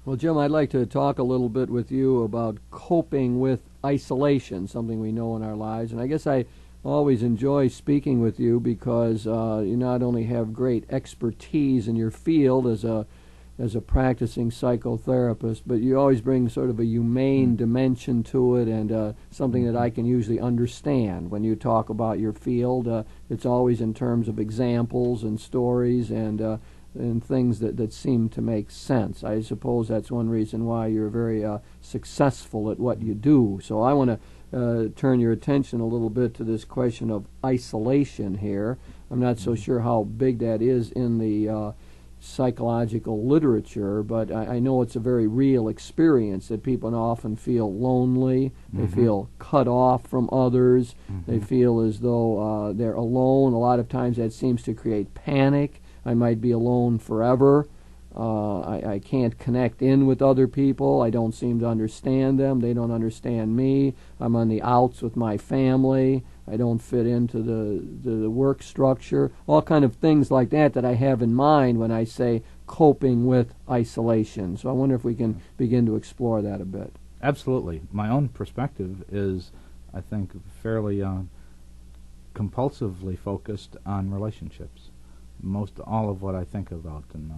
Well, Jim, I'd like to talk a little bit with you about coping with isolation, something we know in our lives. And I guess I always enjoy speaking with you because you not only have great expertise in your field as a practicing psychotherapist, but you always bring sort of a humane dimension to it and something that I can usually understand. When you talk about your field, it's always in terms of examples and stories and things that seem to make sense. I suppose that's one reason why you're very successful at what you do. So I want to turn your attention a little bit to this question of isolation here. I'm not so sure how big that is in the psychological literature, but I know it's a very real experience that people often feel lonely, they feel cut off from others, they feel as though they're alone. A lot of times that seems to create panic. I might be alone forever. I can't connect in with other people. I don't seem to understand them. They don't understand me. I'm on the outs with my family. I don't fit into the work structure. All kind of things like that I have in mind when I say coping with isolation. So I wonder if we can begin to explore that a bit. Absolutely. My own perspective is, I think, fairly compulsively focused on relationships. Most all of what I think about in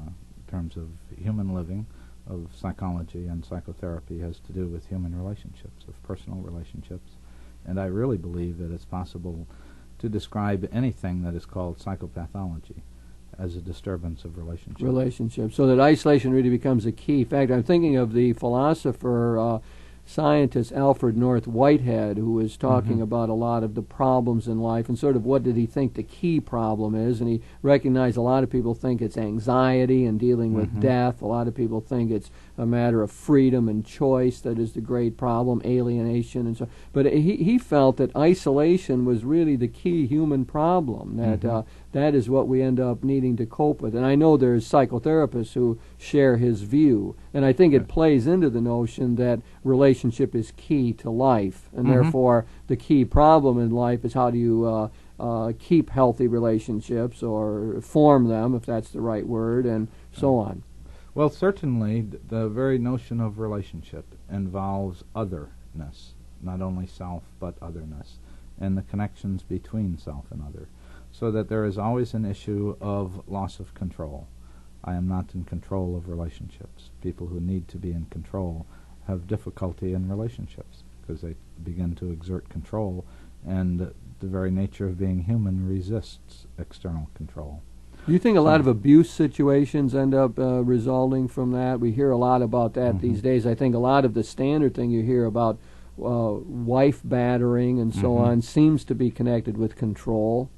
terms of human living, of psychology and psychotherapy, has to do with human relationships, of personal relationships. And I really believe that it's possible to describe anything that is called psychopathology as a disturbance of relationships. So that isolation really becomes a key factor. I'm thinking of the philosopher, scientist Alfred North Whitehead, who was talking about a lot of the problems in life and sort of what did he think the key problem is, and he recognized a lot of people think it's anxiety and dealing with death. A lot of people think it's a matter of freedom and choice that is the great problem, alienation and so. But he felt that isolation was really the key human problem, that that is what we end up needing to cope with. And I know there's psychotherapists who share his view, and I think it plays into the notion that relationship is key to life, and therefore the key problem in life is how do you keep healthy relationships or form them, if that's the right word, and so on. Well, certainly the very notion of relationship involves otherness, not only self but otherness, and the connections between self and other, so that there is always an issue of loss of control. I am not in control of relationships. People who need to be in control have difficulty in relationships because they begin to exert control, and the very nature of being human resists external control. Do you think a lot of abuse situations end up resulting from that? We hear a lot about that these days. I think a lot of the standard thing you hear about wife battering and so on seems to be connected with control.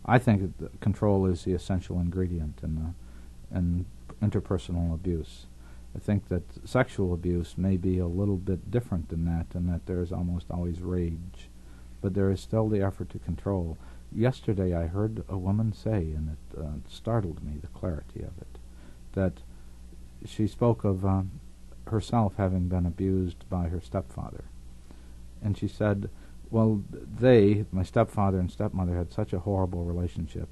I think that control is the essential ingredient in interpersonal abuse. I think that sexual abuse may be a little bit different than that, in that there is almost always rage, but there is still the effort to control. Yesterday I heard a woman say, and it startled me, the clarity of it, that she spoke of herself having been abused by her stepfather. And she said, well, my stepfather and stepmother, had such a horrible relationship,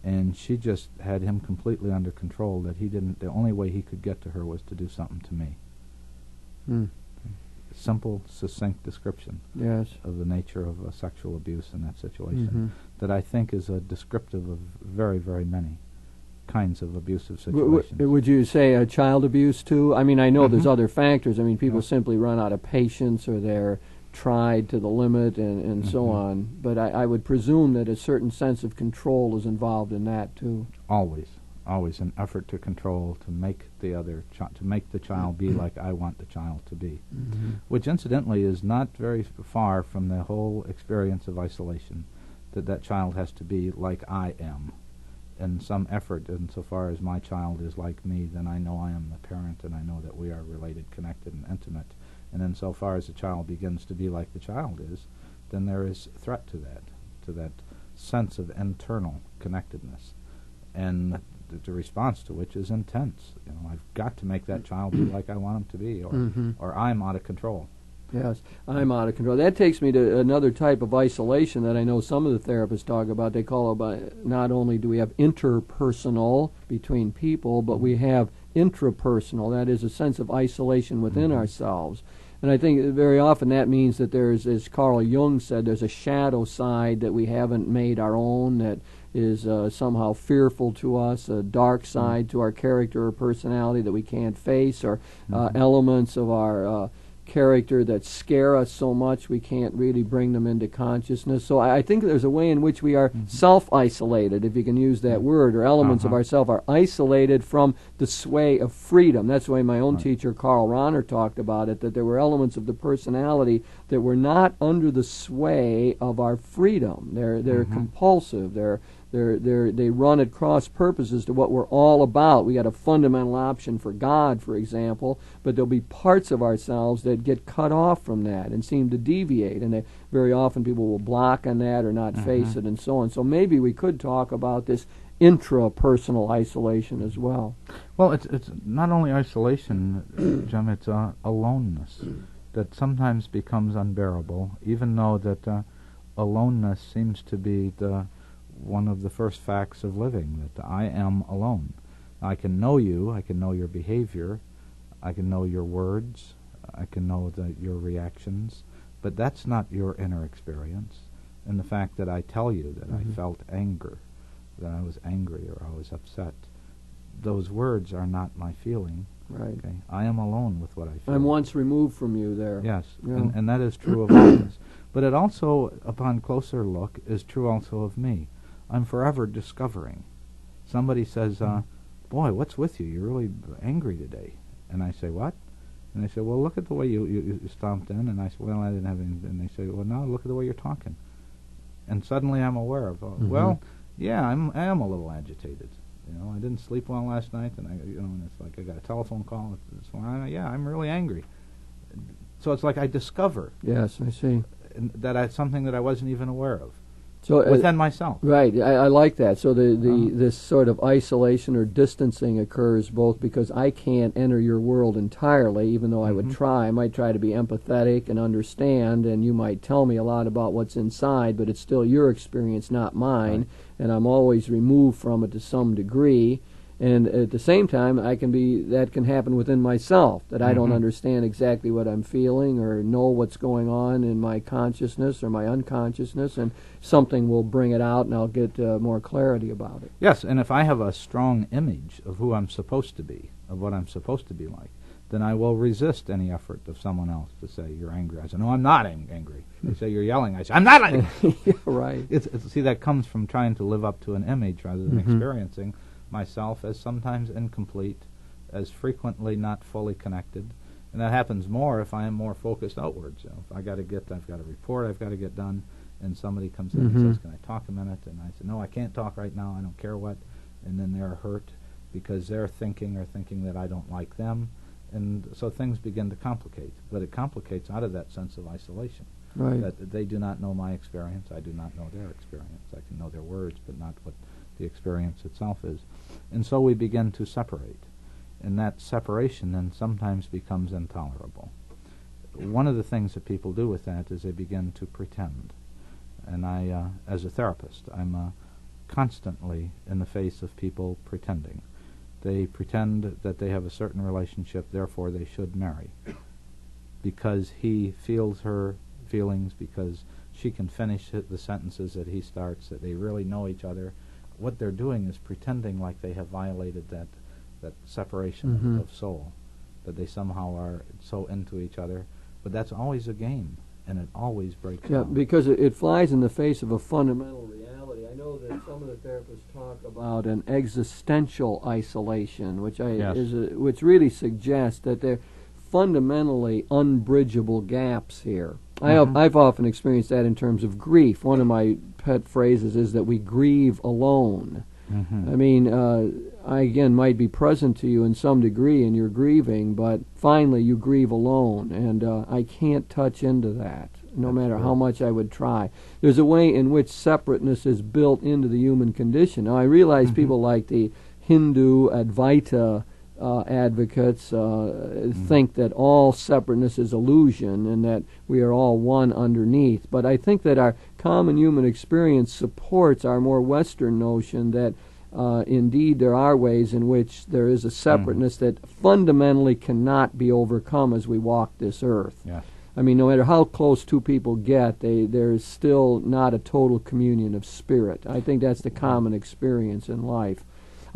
and she just had him completely under control, that the only way he could get to her was to do something to me. Simple, succinct description of the nature of sexual abuse in that situation that I think is descriptive of very, very many kinds of abusive situations. Would you say child abuse too? I mean, I know there's other factors. I mean, people simply run out of patience, or they're tried to the limit and so on. But I would presume that a certain sense of control is involved in that too. Always an effort to control, to make the child be like I want the child to be, which incidentally is not very far from the whole experience of isolation, that child has to be like I am, in some effort. Insofar as my child is like me, then I know I am the parent, and I know that we are related, connected, and intimate. And insofar as the child begins to be like the child is, then there is threat to that sense of internal connectedness, and the response to which is intense. I've got to make that child be like I want him to be, or I'm out of control. Yes, I'm out of control. That takes me to another type of isolation that I know some of the therapists talk about. They call it, not only do we have interpersonal between people, but we have intrapersonal, that is, a sense of isolation within ourselves. And I think very often that means that there's, as Carl Jung said, there's a shadow side that we haven't made our own, that is somehow fearful to us, a dark side to our character or personality that we can't face, or elements of our character that scare us so much we can't really bring them into consciousness. So I think there's a way in which we are self-isolated, if you can use that word, or elements of ourself are isolated from the sway of freedom. That's the way my own teacher, Karl Rahner, talked about it, that there were elements of the personality that were not under the sway of our freedom. They're compulsive. They run at cross purposes to what we're all about. We got a fundamental option for God, for example, but there'll be parts of ourselves that get cut off from that and seem to deviate, and very often people will block on that or not face it and so on. So maybe we could talk about this intrapersonal isolation as well. Well, it's not only isolation, Jim, it's aloneness that sometimes becomes unbearable, even though that aloneness seems to be one of the first facts of living, that I am alone. I can know you, I can know your behavior, I can know your words, I can know your reactions, but that's not your inner experience. And the fact that I tell you that I felt anger, that I was angry or I was upset, those words are not my feeling. Right. Okay? I am alone with what I feel. I'm once removed from you there. Yes, Yeah. and that is true of all of us. But it also, upon closer look, is true also of me. I'm forever discovering. Somebody says, boy, what's with you? You're really angry today. And I say, what? And they say, well, look at the way you stomped in. And I say, well, I didn't have any. And they say, well, now look at the way you're talking. And suddenly I'm aware of, well, yeah, I am a little agitated. You know, I didn't sleep well last night, and and it's like I got a telephone call. Yeah, I'm really angry. So it's like I discover. Yes, I see. That something that I wasn't even aware of. So within myself. Right, I like that. So this sort of isolation or distancing occurs both because I can't enter your world entirely, even though I would try. I might try to be empathetic and understand, and you might tell me a lot about what's inside, but it's still your experience, not mine, and I'm always removed from it to some degree. And at the same time, that can happen within myself, that I don't understand exactly what I'm feeling or know what's going on in my consciousness or my unconsciousness, and something will bring it out and I'll get more clarity about it. Yes, and if I have a strong image of who I'm supposed to be, of what I'm supposed to be like, then I will resist any effort of someone else to say, you're angry. I say, no, I'm not angry. They say, you're yelling. I say, I'm not angry. Yeah, right. See, that comes from trying to live up to an image rather than experiencing myself as sometimes incomplete, as frequently not fully connected, and that happens more if I am more focused outwards. You know, if I've got a report I've got to get done, and somebody comes in and says, "Can I talk a minute?" and I say, "No, I can't talk right now. I don't care what," and then they're hurt because they're thinking that I don't like them, and so things begin to complicate. But it complicates out of that sense of isolation. Right. That they do not know my experience, I do not know their experience. I can know their words, but not what the experience itself is. And so we begin to separate. And that separation then sometimes becomes intolerable. One of the things that people do with that is they begin to pretend. And I, as a therapist, I'm constantly in the face of people pretending. They pretend that they have a certain relationship, therefore they should marry. Because he feels her feelings, because she can finish the sentences that he starts, that they really know each other. What they're doing is pretending like they have violated that separation of soul, that they somehow are so into each other. But that's always a game, and it always breaks down. Yeah, because it flies in the face of a fundamental reality. I know that some of the therapists talk about an existential isolation, which which really suggests that there are fundamentally unbridgeable gaps here. I've often experienced that in terms of grief. One of my pet phrases is that we grieve alone. I mean, I again might be present to you in some degree in your grieving, but finally you grieve alone, and I can't touch into that, no matter how much I would try. There's a way in which separateness is built into the human condition. Now, I realize people like the Hindu Advaita advocates think that all separateness is illusion and that we are all one underneath. But I think that our common human experience supports our more Western notion that indeed there are ways in which there is a separateness that fundamentally cannot be overcome as we walk this earth. Yes. I mean, no matter how close two people get, there's still not a total communion of spirit. I think that's the common experience in life.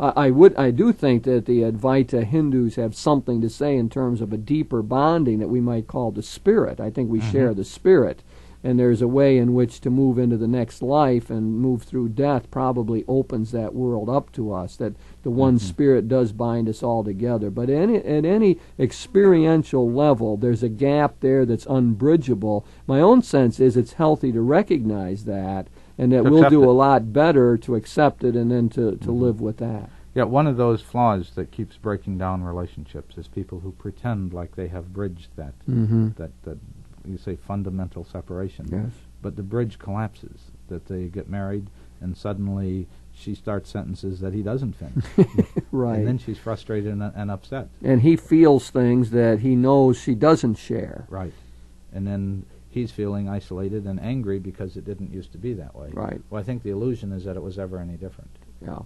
I do think that the Advaita Hindus have something to say in terms of a deeper bonding that we might call the spirit. I think we share the spirit, and there's a way in which to move into the next life and move through death probably opens that world up to us, that the one spirit does bind us all together. But at any experiential level, there's a gap there that's unbridgeable. My own sense is it's healthy to recognize that, and that we'll do a lot better to accept it and then to live with that. Yeah, one of those flaws that keeps breaking down relationships is people who pretend like they have bridged that, that you say fundamental separation. Yes. But the bridge collapses, that they get married and suddenly she starts sentences that he doesn't finish. Right. And then she's frustrated and upset. And he feels things that he knows she doesn't share. Right. And then he's feeling isolated and angry because it didn't used to be that way. Right. Well, I think the illusion is that it was ever any different. Yeah.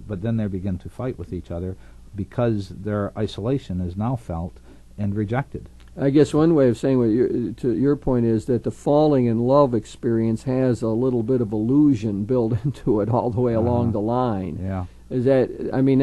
But then they begin to fight with each other because their isolation is now felt and rejected. I guess one way of saying to your point is that the falling in love experience has a little bit of illusion built into it all the way along the line. Yeah. Is that? I mean,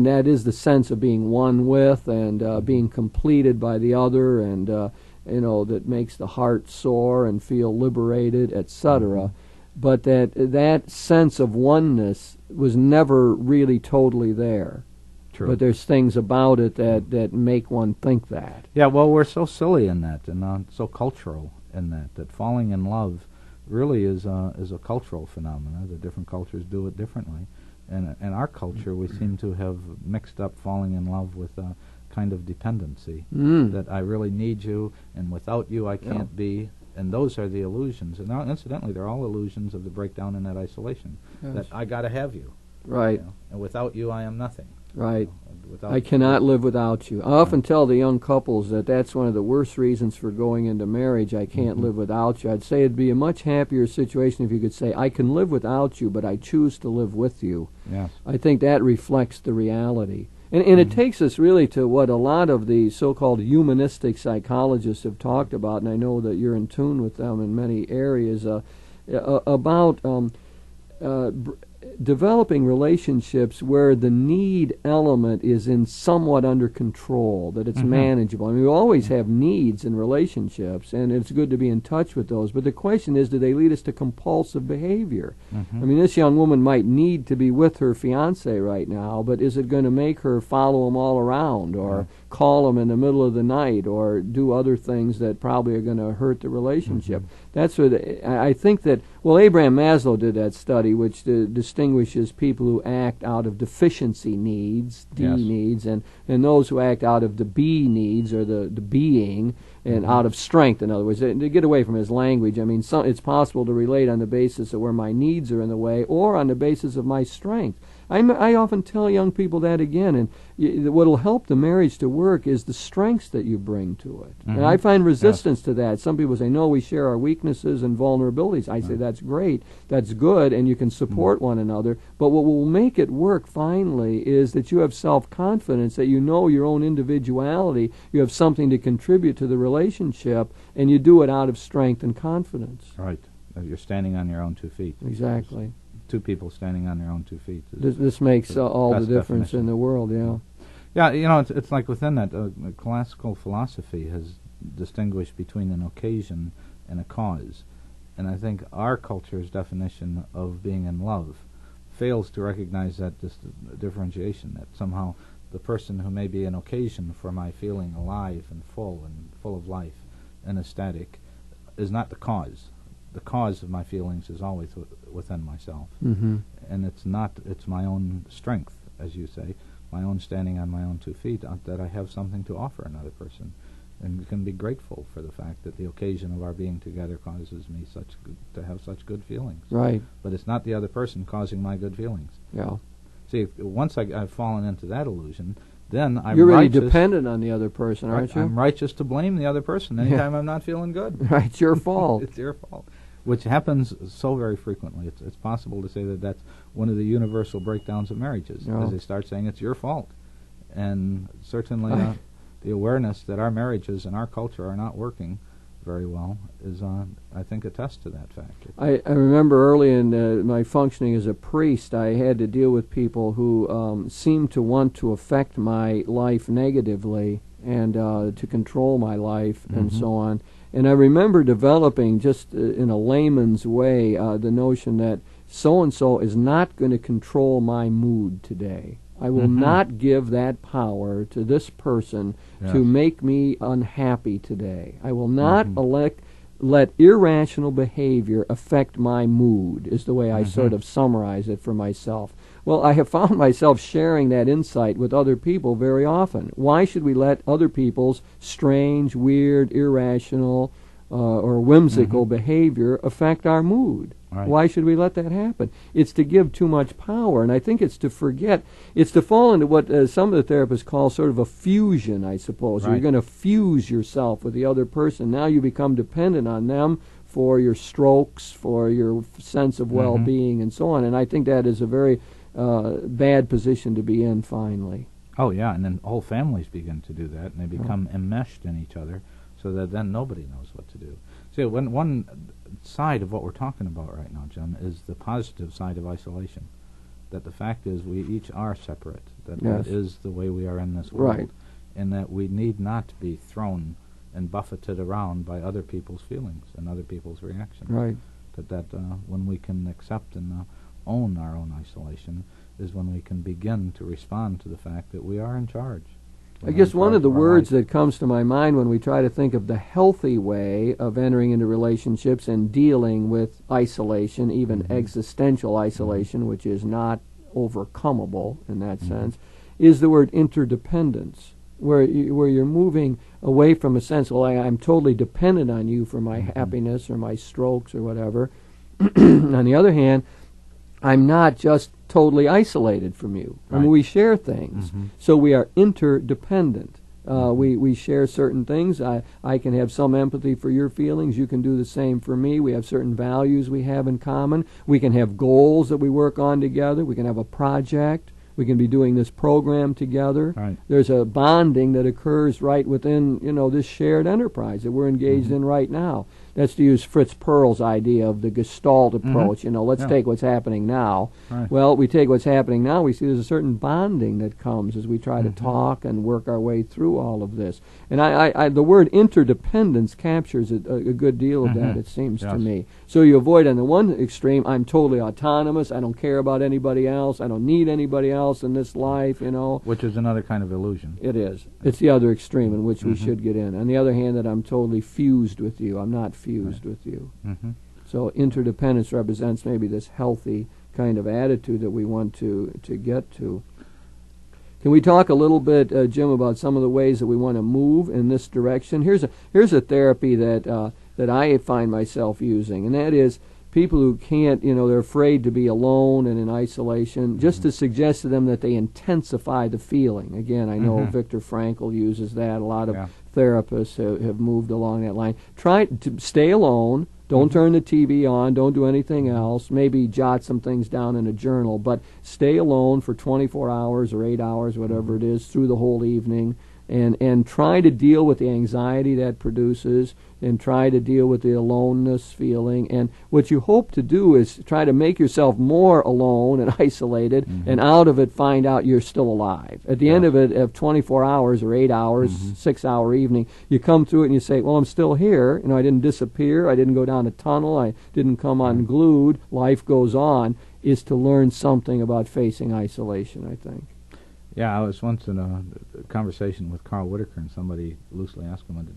that is the sense of being one with and being completed by the other, and that makes the heart soar and feel liberated, etc. But that sense of oneness was never really totally there. True. But there's things about it that make one think that. Yeah, well, we're so silly in that, and so cultural in that falling in love really is a cultural phenomenon. The different cultures do it differently. And in our culture, we seem to have mixed up falling in love with a kind of dependency, that I really need you, and without you I can't be. And those are the illusions. And now, incidentally, they're all illusions of the breakdown in that isolation, that I got to have you. Right. And without you, I am nothing. Right. I cannot live without you. I often tell the young couples that that's one of the worst reasons for going into marriage. I can't live without you. I'd say it'd be a much happier situation if you could say, I can live without you, but I choose to live with you. Yes. I think that reflects the reality. And it takes us really to what a lot of the so-called humanistic psychologists have talked about, and I know that you're in tune with them in many areas, about developing relationships where the need element is in somewhat under control, that it's manageable. I mean, we always have needs in relationships, and it's good to be in touch with those. But the question is, do they lead us to compulsive behavior? I mean, this young woman might need to be with her fiancé right now, but is it going to make her follow him all around, or call him in the middle of the night, or do other things that probably are going to hurt the relationship? That's what I think that. Well, Abraham Maslow did that study, which distinguishes people who act out of deficiency needs, D needs, and those who act out of the B needs, or the being, and out of strength. In other words, to get away from his language, I mean, it's possible to relate on the basis of where my needs are in the way, or on the basis of my strength. I often tell young people that again, and what will help the marriage to work is the strengths that you bring to it. And I find resistance to that. Some people say, no, we share our weaknesses and vulnerabilities. I say, that's great, that's good, and you can support one another. But what will make it work finally is that you have self-confidence, that you know your own individuality, you have something to contribute to the relationship, and you do it out of strength and confidence. Right. You're standing on your own 2 feet. Exactly. Two people standing on their own 2 feet. This makes all the difference in the world, Yeah, you know, it's like within that, classical philosophy has distinguished between an occasion and a cause. And I think our culture's definition of being in love fails to recognize that differentiation, that somehow the person who may be an occasion for my feeling alive and full of life and ecstatic is not the cause. The cause of my feelings is always within myself. And it's my own strength, as you say, my own standing on my own 2 feet, that I have something to offer another person, and can be grateful for the fact that the occasion of our being together causes me to have such good feelings. Right. But it's not the other person causing my good feelings. Yeah. See, once I've fallen into that illusion, then I'm You're really righteous. dependent on the other person, aren't you? I'm righteous to blame the other person anytime I'm not feeling good. Right, it's your fault. It's your fault. which happens so very frequently. It's possible to say that that's one of the universal breakdowns of marriages, as they start saying it's your fault. And certainly the awareness that our marriages and our culture are not working very well is, I think, attests to that fact. I remember early in my functioning as a priest, I had to deal with people who seemed to want to affect my life negatively and to control my life and so on. And I remember developing, just in a layman's way, the notion that so-and-so is not going to control my mood today. I will not give that power to this person to make me unhappy today. I will not let irrational behavior affect my mood, is the way I sort of summarize it for myself. Well, I have found myself sharing that insight with other people very often. Why should we let other people's strange, weird, irrational, or whimsical behavior affect our mood? Right. Why should we let that happen? It's to give too much power, and I think it's to forget. It's to fall into what some of the therapists call sort of a fusion, I suppose. Right. You're going to fuse yourself with the other person. Now you become dependent on them for your strokes, for your sense of well-being, and so on. And I think that is a very bad position to be in, finally. Oh, yeah, and then whole families begin to do that, and they become enmeshed in each other, so that then nobody knows what to do. See, one side of what we're talking about right now, Jim, is the positive side of isolation. That the fact is we each are separate, that that is the way we are in this world, and that we need not be thrown and buffeted around by other people's feelings and other people's reactions. Right. That when we can accept and own our own isolation is when we can begin to respond to the fact that we are in charge. I guess one of the words that comes to my mind when we try to think of the healthy way of entering into relationships and dealing with isolation, even existential isolation, which is not overcomable in that sense, is the word interdependence, where you're moving away from a sense, well, I'm totally dependent on you for my happiness or my strokes or whatever. On the other hand, I'm not just totally isolated from you. Right. I mean, we share things, so we are interdependent. We share certain things. I can have some empathy for your feelings. You can do the same for me. We have certain values we have in common. We can have goals that we work on together. We can have a project. We can be doing this program together. Right. There's a bonding that occurs right within, this shared enterprise that we're engaged in right now. That's to use Fritz Perl's idea of the Gestalt approach. Let's take what's happening now. Right. Well, we take what's happening now. We see there's a certain bonding that comes as we try to talk and work our way through all of this. And I the word interdependence captures a good deal of that, it seems to me. So you avoid, on the one extreme, I'm totally autonomous. I don't care about anybody else. I don't need anybody else in this life, Which is another kind of illusion. It is. It's the other extreme in which we should get in. On the other hand, that I'm totally fused with you. I'm not fused with you. So interdependence represents maybe this healthy kind of attitude that we want to get to. Can we talk a little bit, Jim, about some of the ways that we want to move in this direction? Here's a therapy that I find myself using, and that is people who can't, they're afraid to be alone and in isolation, just to suggest to them that they intensify the feeling. Again, I know Viktor Frankl uses that. A lot of therapists have moved along that line. Try to stay alone. Don't turn the TV on. Don't do anything else. Maybe jot some things down in a journal, but stay alone for 24 hours or 8 hours, whatever it is, through the whole evening, and try to deal with the anxiety that produces, and try to deal with the aloneness feeling. And what you hope to do is try to make yourself more alone and isolated, and out of it find out you're still alive. At the end of it, of 24 hours or 8 hours, 6-hour evening, you come through it and you say, well, I'm still here. I didn't disappear. I didn't go down a tunnel. I didn't come unglued. Life goes on, is to learn something about facing isolation, I think. Yeah, I was once in a conversation with Carl Whitaker, and somebody loosely asked him,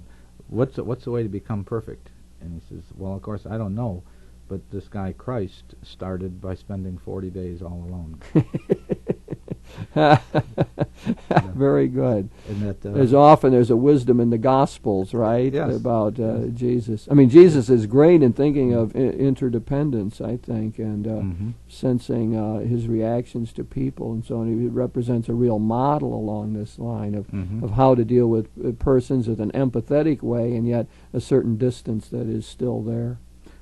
what's the way to become perfect? And he says, well, of course, I don't know, but this guy Christ started by spending 40 days all alone. Very good. And that, there's a wisdom in the Gospels, right? Yes. About Jesus. I mean, Jesus is great in thinking of interdependence, I think, and sensing his reactions to people and so on. He represents a real model along this line of how to deal with persons with an empathetic way, and yet a certain distance that is still there.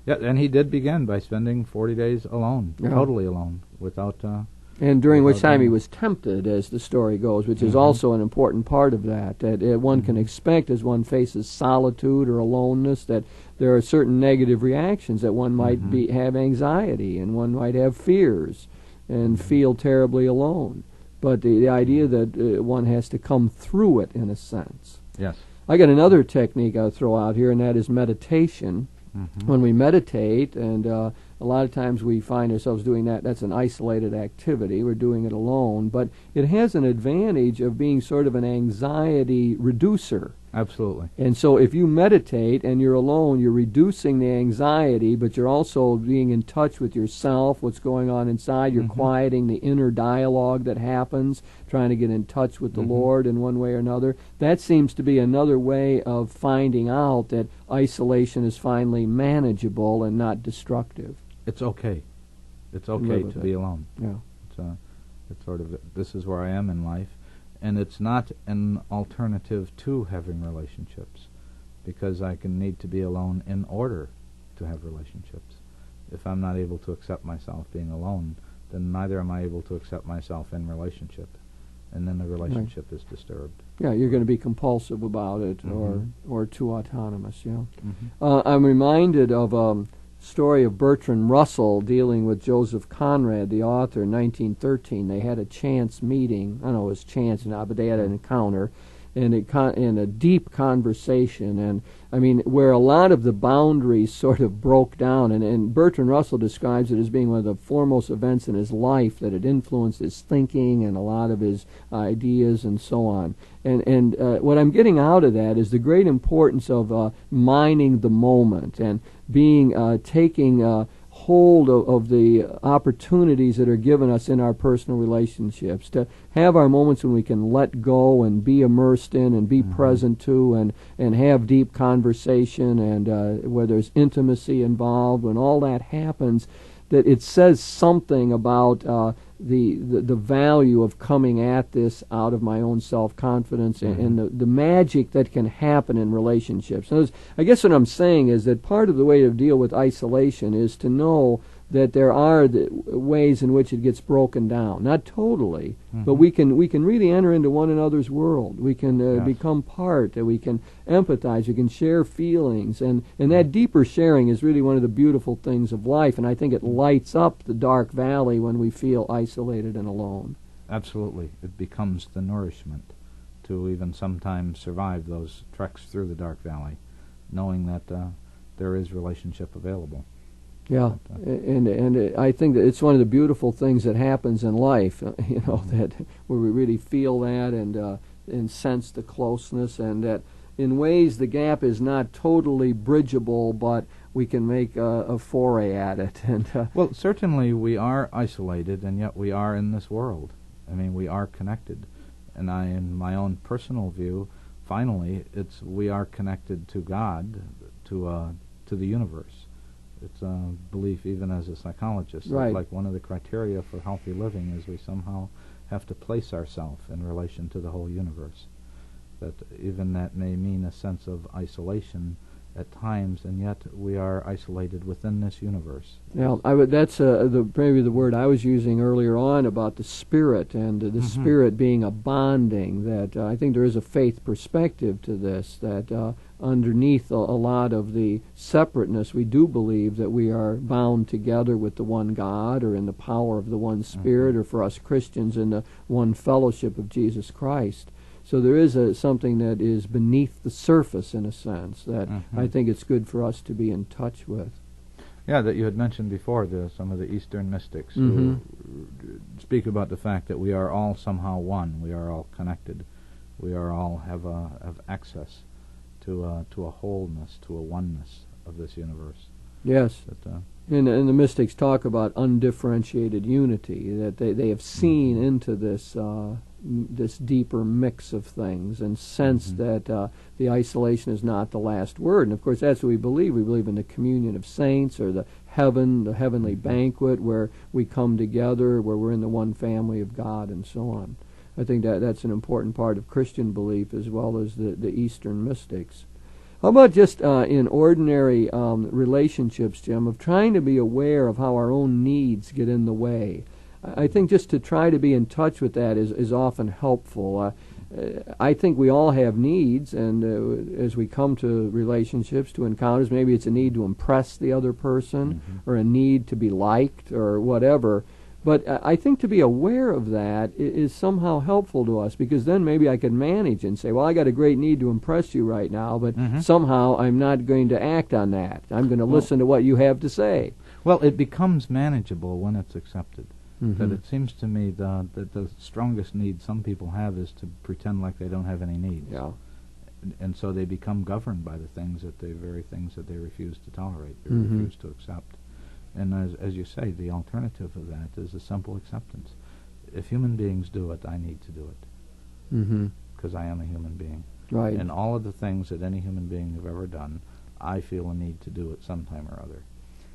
Yeah, and he did begin by spending 40 days alone, totally alone, without... and during which time he anyone. was tempted, as the story goes, which is also an important part of that one can expect as one faces solitude or aloneness, that there are certain negative reactions, that one might have anxiety, and one might have fears, and feel terribly alone. But the idea that one has to come through it, in a sense. Yes. I got another technique I'll throw out here, and that is meditation. When we meditate, and a lot of times we find ourselves doing that, that's an isolated activity. We're doing it alone. But it has an advantage of being sort of an anxiety reducer. Absolutely. And so if you meditate and you're alone, you're reducing the anxiety, but you're also being in touch with yourself, what's going on inside. You're quieting the inner dialogue that happens, trying to get in touch with the Lord in one way or another. That seems to be another way of finding out that isolation is finally manageable and not destructive. It's okay. It's okay to be alone. Yeah. It's sort of, this is where I am in life. And it's not an alternative to having relationships, because I can need to be alone in order to have relationships. If I'm not able to accept myself being alone, then neither am I able to accept myself in relationship. And then the relationship is disturbed. Yeah, you're going to be compulsive about it, or too autonomous, I'm reminded of story of Bertrand Russell dealing with Joseph Conrad, the author, in 1913. They had a chance meeting. I don't know if it was chance or not, but they had an encounter and a deep conversation. And, I mean, where a lot of the boundaries sort of broke down. And Bertrand Russell describes it as being one of the foremost events in his life that had influenced his thinking and a lot of his ideas and so on. And what I'm getting out of that is the great importance of mining the moment and taking hold of the opportunities that are given us in our personal relationships, to have our moments when we can let go and be immersed in and be present to and have deep conversation, and where there's intimacy involved. When all that happens, that it says something about the value of coming at this out of my own self-confidence and the magic that can happen in relationships. So I guess what I'm saying is that part of the way to deal with isolation is to know that there are the ways in which it gets broken down. Not totally, but we can really enter into one another's world. We can become part, we can empathize, we can share feelings, and that deeper sharing is really one of the beautiful things of life, and I think it lights up the dark valley when we feel isolated and alone. Absolutely. It becomes the nourishment to even sometimes survive those treks through the dark valley, knowing that there is relationship available. Yeah, and I think that it's one of the beautiful things that happens in life, that where we really feel that and sense the closeness, and that in ways the gap is not totally bridgeable, but we can make a foray at it. And well, certainly we are isolated, and yet we are in this world. I mean, we are connected. And I, in my own personal view, finally, we are connected to God, to the universe. It's a belief, even as a psychologist, right. That, like, one of the criteria for healthy living is we somehow have to place ourselves in relation to the whole universe. That even that may mean a sense of isolation at times, and yet we are isolated within this universe. Yeah, that's maybe the word I was using earlier on about the spirit, and the spirit being a bonding. That I think there is a faith perspective to this, that underneath a lot of the separateness, we do believe that we are bound together with the one God, or in the power of the one Spirit, or for us Christians in the one fellowship of Jesus Christ. So there is something that is beneath the surface, in a sense, that I think it's good for us to be in touch with. Yeah, that you had mentioned before, some of the Eastern mystics who speak about the fact that we are all somehow one. We are all connected. We are all have access to a wholeness, to a oneness of this universe. Yes. And the mystics talk about undifferentiated unity, that they have seen into this deeper mix of things, and sense that the isolation is not the last word. And of course that's what we believe. We believe in the communion of saints, or the heavenly banquet, where we come together, where we're in the one family of God, and so on. I think that's an important part of Christian belief, as well as the Eastern mystics. How about just in ordinary relationships, Jim, of trying to be aware of how our own needs get in the way? I think just to try to be in touch with that is often helpful. I think we all have needs, and as we come to relationships, to encounters, maybe it's a need to impress the other person, or a need to be liked, or whatever. But I think to be aware of that is somehow helpful to us, because then maybe I can manage and say, well, I got a great need to impress you right now, but somehow I'm not going to act on that. I'm going to listen to what you have to say. Well, it becomes manageable when it's accepted. That it seems to me that the strongest need some people have is to pretend like they don't have any needs. Yeah. And so they become governed by the very things that they refuse to tolerate, they refuse to accept. And as you say, the alternative of that is a simple acceptance. If human beings do it, I need to do it. Because I am a human being. Right. And all of the things that any human being have ever done, I feel a need to do it sometime or other.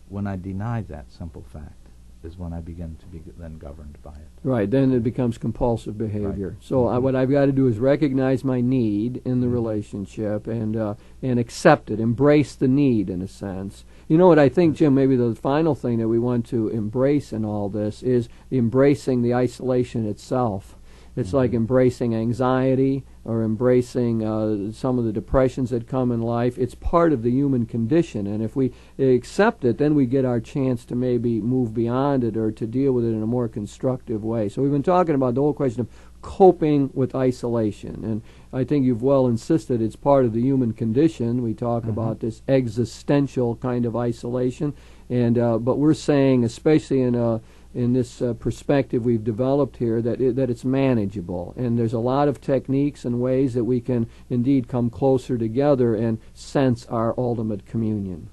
When I deny that simple fact is when I begin to be then governed by it. Right, then it becomes compulsive behavior. Right. So what I've got to do is recognize my need in the relationship and accept it, embrace the need in a sense. You know what I think, Jim, maybe the final thing that we want to embrace in all this is embracing the isolation itself. It's like embracing anxiety or embracing some of the depressions that come in life. It's part of the human condition, and if we accept it, then we get our chance to maybe move beyond it or to deal with it in a more constructive way. So we've been talking about the whole question of coping with isolation, and I think you've well insisted it's part of the human condition. We talk about this existential kind of isolation, and but we're saying, especially in this perspective we've developed here, that it's manageable, and there's a lot of techniques and ways that we can indeed come closer together and sense our ultimate communion.